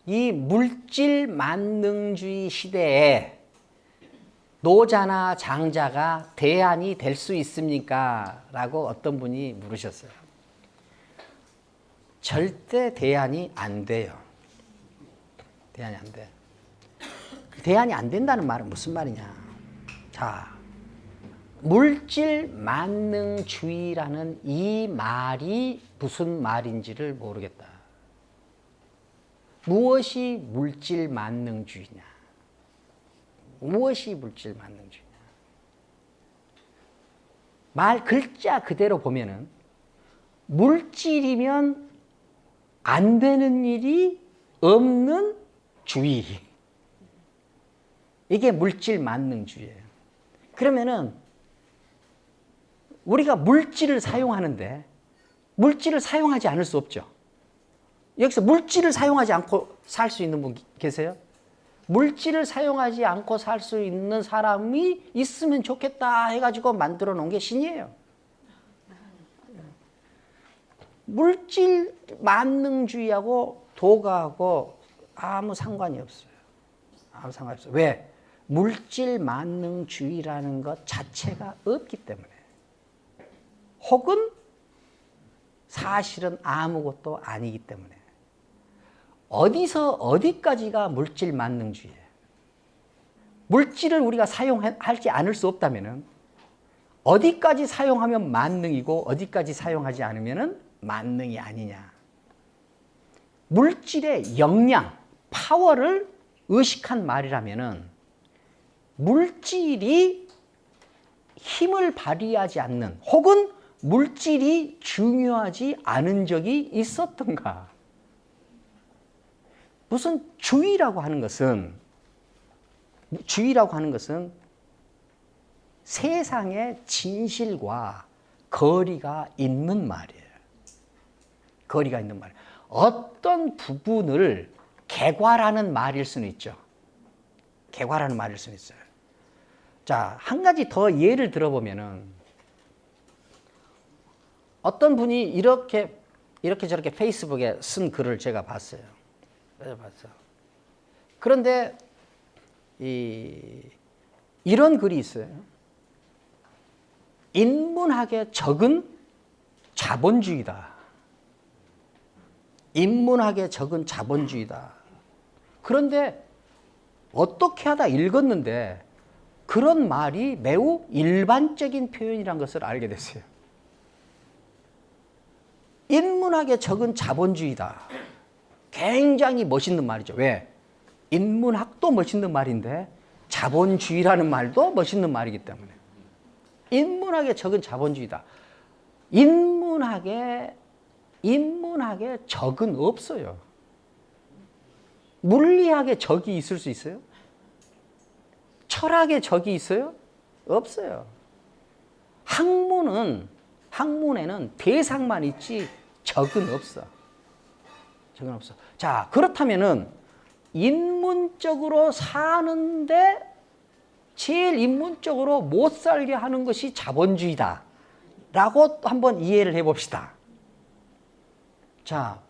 이 물질 만능주의 시대에 노자나 장자가 대안이 될 수 있습니까? 라고 어떤 분이 물으셨어요. 절대 대안이 안 돼요. 대안이 안 돼. 대안이 안 된다는 말은 무슨 말이냐. 자, 물질 만능주의라는 이 말이 무슨 말인지를 모르겠다. 무엇이 물질 만능주의냐? 무엇이 물질 만능주의냐? 말 글자 그대로 보면은 물질이면 안 되는 일이 없는 주의. 이게 물질 만능주의예요. 그러면은 우리가 물질을 사용하는데 물질을 사용하지 않을 수 없죠. 여기서 물질을 사용하지 않고 살 수 있는 분 계세요? 물질을 사용하지 않고 살 수 있는 사람이 있으면 좋겠다 해가지고 만들어 놓은 게 신이에요. 물질 만능주의하고 도가하고 아무 상관이 없어요. 아무 상관이 없어요. 왜? 물질 만능주의라는 것 자체가 없기 때문에. 혹은 사실은 아무것도 아니기 때문에. 어디서 어디까지가 물질 만능주의예요? 물질을 우리가 사용하지 않을 수 없다면 어디까지 사용하면 만능이고 어디까지 사용하지 않으면 만능이 아니냐. 물질의 역량, 파워를 의식한 말이라면 물질이 힘을 발휘하지 않는 혹은 물질이 중요하지 않은 적이 있었던가. 무슨 주의라고 하는 것은 세상의 진실과 거리가 있는 말이에요. 거리가 있는 말. 어떤 부분을 개괄하는 말일 수는 있죠. 개괄하는 말일 수는 있어요. 자, 한 가지 더 예를 들어보면은 어떤 분이 이렇게 저렇게 페이스북에 쓴 글을 제가 봤어요. 그런데 이런 글이 있어요. 인문학의 적은 자본주의다. 인문학의 적은 자본주의다. 그런데 어떻게 하다 읽었는데 그런 말이 매우 일반적인 표현이라는 것을 알게 됐어요. 인문학의 적은 자본주의다. 굉장히 멋있는 말이죠. 왜? 인문학도 멋있는 말인데 자본주의라는 말도 멋있는 말이기 때문에. 인문학의 적은 자본주의다. 인문학의 적은 없어요. 물리학의 적이 있을 수 있어요? 철학의 적이 있어요? 없어요. 학문에는 대상만 있지 적은 없어. 적은 없어. 자, 그렇다면은 인문적으로 사는데 제일 인문적으로 못 살게 하는 것이 자본주의다. 라고 한번 이해를 해봅시다. 자,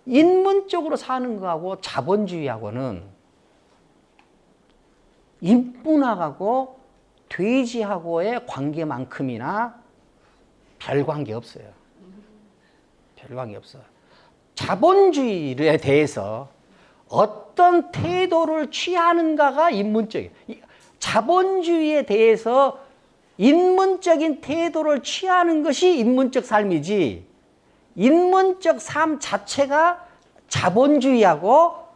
인문적으로 사는 거하고 자본주의하고는 인문학하고 돼지하고의 관계만큼이나 별 관계 없어요. 별 관계 없어요. 자본주의에 대해서 어떤 태도를 취하는가가 인문적이에요. 자본주의에 대해서 인문적인 태도를 취하는 것이 인문적 삶이지 인문적 삶 자체가 자본주의하고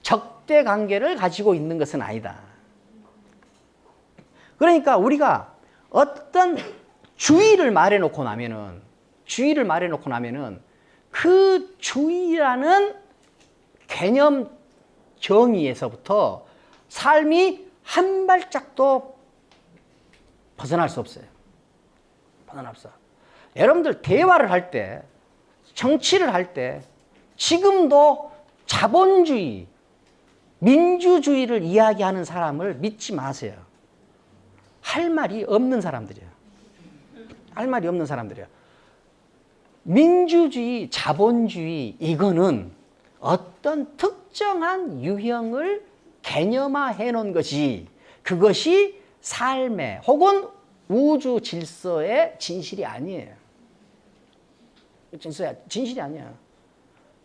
적대 관계를 가지고 있는 것은 아니다. 그러니까 우리가 어떤 주의를 말해놓고 나면은 그 주의라는 개념 정의에서부터 삶이 한 발짝도 벗어날 수 없어요. 벗어날 수 없어요. 여러분들 대화를 할 때, 정치를 할 때 지금도 자본주의, 민주주의를 이야기하는 사람을 믿지 마세요. 할 말이 없는 사람들이에요. 할 말이 없는 사람들이에요. 민주주의, 자본주의 이거는 어떤 특정한 유형을 개념화해 놓은 것이 그것이 삶의 혹은 우주 질서의 진실이 아니에요. 진실이 아니야.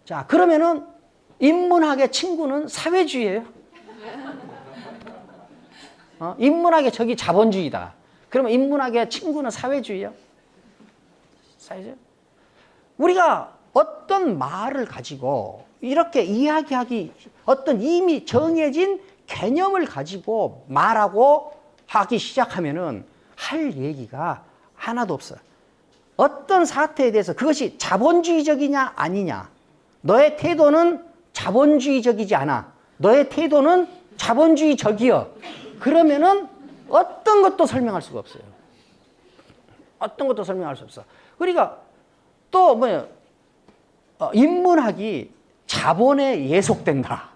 자, 그러면은 인문학의 친구는 사회주의예요. 인문학의 적이 자본주의다. 그러면 인문학의 친구는 사회주의예요. 사회주의? 우리가 어떤 말을 가지고 이렇게 이야기하기, 어떤 이미 정해진 개념을 가지고 말하고 하기 시작하면은 할 얘기가 하나도 없어요. 어떤 사태에 대해서 그것이 자본주의적이냐 아니냐. 너의 태도는 자본주의적이지 않아. 너의 태도는 자본주의적이여. 그러면은 어떤 것도 설명할 수가 없어요. 어떤 것도 설명할 수 없어. 그러니까 또 뭐야? 인문학이 자본에 예속된다.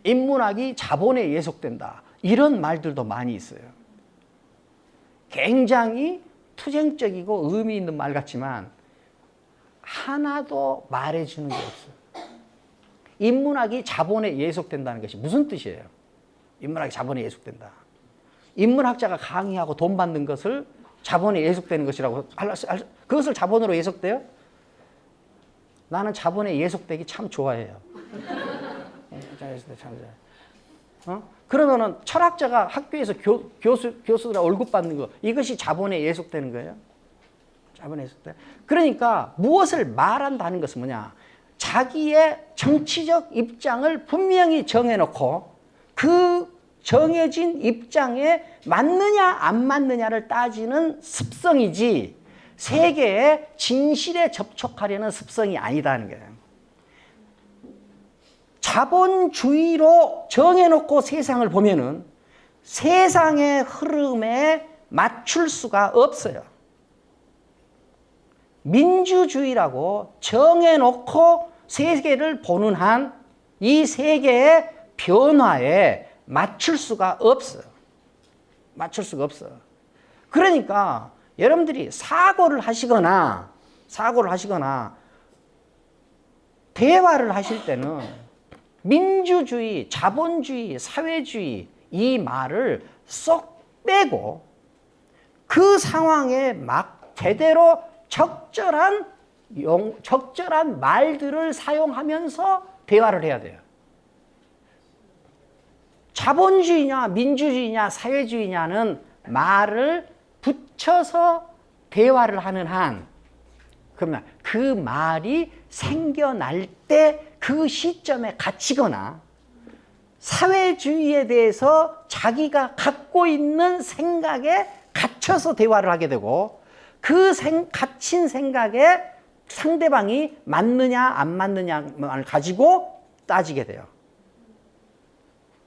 인문학이 자본에 예속된다. 이런 말들도 많이 있어요. 굉장히 투쟁적이고 의미 있는 말 같지만 하나도 말해주는 게 없어요. 인문학이 자본에 예속된다는 것이 무슨 뜻이에요? 인문학이 자본에 예속된다. 인문학자가 강의하고 돈 받는 것을 자본에 예속되는 것이라고 그것을 자본으로 예속돼요? 나는 자본에 예속되기 참 좋아해요. 그러면은 철학자가 학교에서 교수들 월급 받는 거 이것이 자본에 예속되는 거예요? 자본에 예속돼. 그러니까 무엇을 말한다는 것은 뭐냐? 자기의 정치적 입장을 분명히 정해놓고 그 정해진 입장에 맞느냐 안 맞느냐를 따지는 습성이지 세계의 진실에 접촉하려는 습성이 아니다는 거예요. 자본주의로 정해놓고 세상을 보면은 세상의 흐름에 맞출 수가 없어요. 민주주의라고 정해놓고 세계를 보는 한 이 세계의 변화에 맞출 수가 없어요. 맞출 수가 없어요. 그러니까 여러분들이 사고를 하시거나 대화를 하실 때는 민주주의, 자본주의, 사회주의 이 말을 쏙 빼고 그 상황에 막 제대로 적절한 말들을 사용하면서 대화를 해야 돼요. 자본주의냐 민주주의냐 사회주의냐는 말을 붙여서 대화를 하는 한 그러면 그 말이 생겨날 때 그 시점에 갇히거나 사회주의에 대해서 자기가 갖고 있는 생각에 갇혀서 대화를 하게 되고 그 갇힌 생각에 상대방이 맞느냐 안 맞느냐를 가지고 따지게 돼요.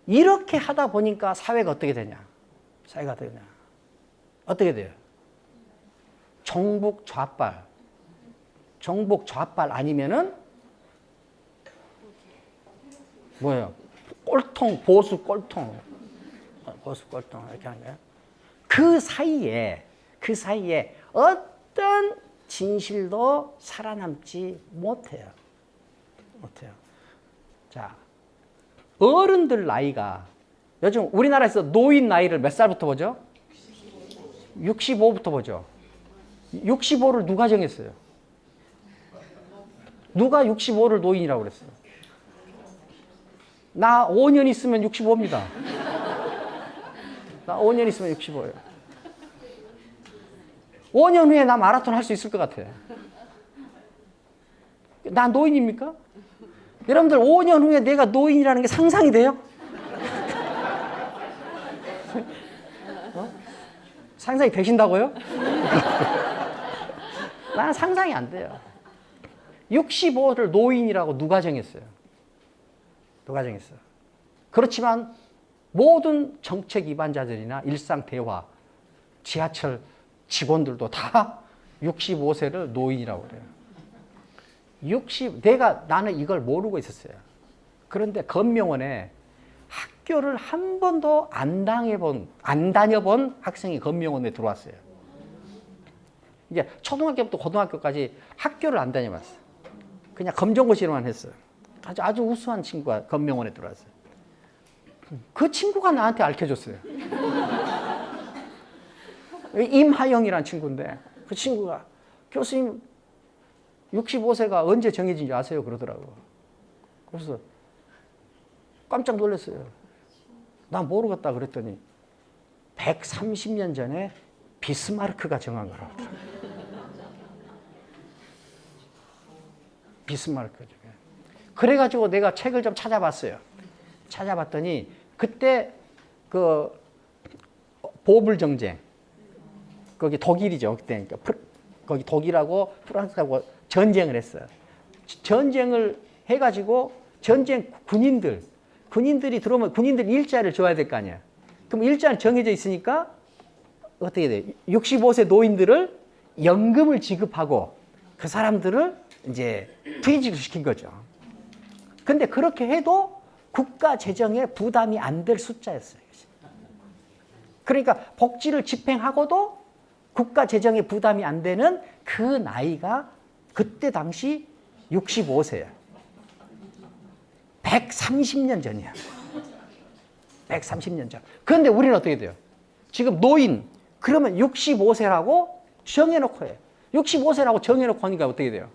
이렇게 하다 보니까 사회가 어떻게 되냐? 사회가 어떻게 되냐? 어떻게 돼요? 정복 좌빨 아니면은 뭐예요? 꼴통, 보수 꼴통 이렇게 하는 거예요. 그 사이에 어떤 진실도 살아남지 못해요. 자, 어른들 나이가 요즘 우리나라에서 노인 나이를 몇 살부터 보죠? 65부터 보죠. 65를 누가 정했어요? 누가 65를 노인이라고 그랬어요? 나 5년 있으면 65입니다. 나 5년 있으면 65예요. 5년 후에 나 마라톤 할 수 있을 것 같아. 나 노인입니까? 여러분들 5년 후에 내가 노인이라는 게 상상이 돼요? 상상이 되신다고요? 나는 상상이 안 돼요. 65를 노인이라고 누가 정했어요? 그렇지만 모든 정책 위반자들이나 일상 대화, 지하철 직원들도 다 65세를 노인이라고 그래요. 나는 이걸 모르고 있었어요. 그런데 건명원에 학교를 한 번도 안 다녀본 학생이 건명원에 들어왔어요. 이제 초등학교부터 고등학교까지 학교를 안 다녀봤어요. 그냥 검정고시로만 했어요. 아주 우수한 친구가 검명원에 들어왔어요. 그 친구가 나한테 알려줬어요. 임하영이라는 친구인데 그 친구가 교수님 65세가 언제 정해진지 아세요? 그러더라고. 그래서 깜짝 놀랐어요. 난 모르겠다 그랬더니 130년 전에 비스마르크가 정한 거라고 하더라고요. 비스마르크죠. 그래가지고 내가 책을 좀 찾아봤어요. 찾아봤더니 그때 그 보불 정쟁 거기 독일이죠 그때. 그러니까 거기 독일하고 프랑스하고 전쟁을 했어요. 전쟁을 해가지고 전쟁 군인들이 들어오면 군인들 일자를 줘야 될 거 아니야. 그럼 일자는 정해져 있으니까 어떻게 돼? 65세 노인들을 연금을 지급하고 그 사람들을 이제 퇴직을 시킨 거죠. 근데 그렇게 해도 국가 재정에 부담이 안 될 숫자였어요. 그러니까 복지를 집행하고도 국가 재정에 부담이 안 되는 그 나이가 그때 당시 65세야. 130년 전이야. 130년 전. 그런데 우리는 어떻게 돼요? 지금 노인, 그러면 65세라고 정해놓고 해. 65세라고 정해놓고 하니까 어떻게 돼요?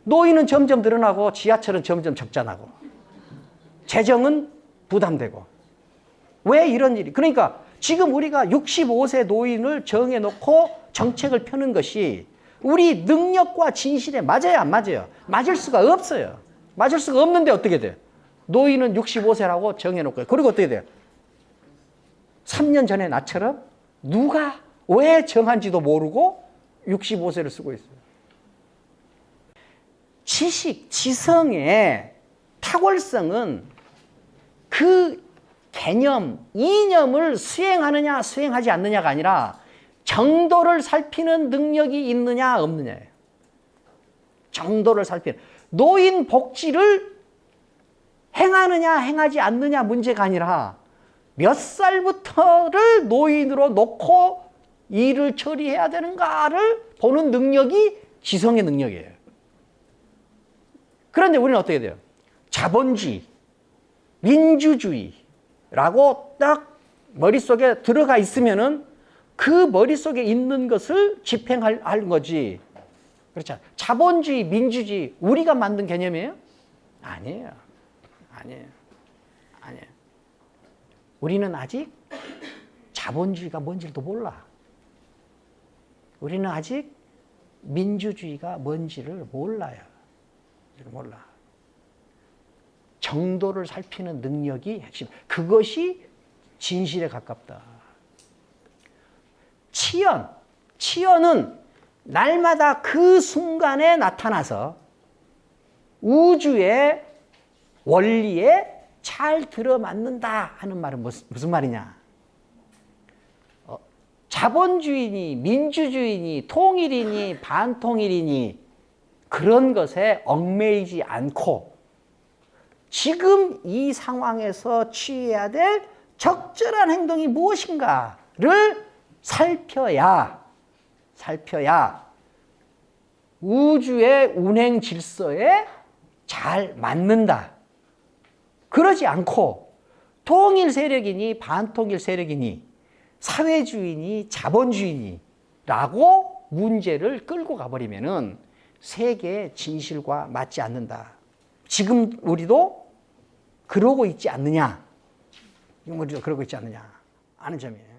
노인은 점점 늘어나고 지하철은 점점 적자나고 재정은 부담되고. 왜 이런 일이? 그러니까 지금 우리가 65세 노인을 정해놓고 정책을 펴는 것이 우리 능력과 진실에 맞아요, 안 맞아요? 맞을 수가 없어요. 맞을 수가 없는데 어떻게 돼요? 노인은 65세라고 정해놓고. 그리고 어떻게 돼요? 3년 전에 나처럼 누가 왜 정한지도 모르고 65세를 쓰고 있어요. 지식, 지성의 탁월성은 그 개념, 이념을 수행하느냐 수행하지 않느냐가 아니라 정도를 살피는 능력이 있느냐 없느냐예요. 정도를 살피는. 노인 복지를 행하느냐 행하지 않느냐 문제가 아니라 몇 살부터를 노인으로 놓고 일을 처리해야 되는가를 보는 능력이 지성의 능력이에요. 그런데 우리는 어떻게 돼요? 자본주의, 민주주의라고 딱 머릿속에 들어가 있으면은 그 머릿속에 있는 것을 집행할 거지. 그렇죠. 자본주의, 민주주의, 우리가 만든 개념이에요? 아니에요. 아니에요. 아니에요. 우리는 아직 자본주의가 뭔지도 몰라. 우리는 아직 민주주의가 뭔지를 몰라요. 몰라. 정도를 살피는 능력이 핵심. 그것이 진실에 가깝다. 치연은 날마다 그 순간에 나타나서 우주의 원리에 잘 들어맞는다 하는 말은 무슨 말이냐? 자본주의니 민주주의니 통일이니 반통일이니 그런 것에 얽매이지 않고 지금 이 상황에서 취해야 될 적절한 행동이 무엇인가를 살펴야 우주의 운행 질서에 잘 맞는다. 그러지 않고 통일 세력이니 반통일 세력이니 사회주의니 자본주의니 라고 문제를 끌고 가버리면은 세계의 진실과 맞지 않는다. 지금 우리도 그러고 있지 않느냐? 우리도 그러고 있지 않느냐 하는 점이에요.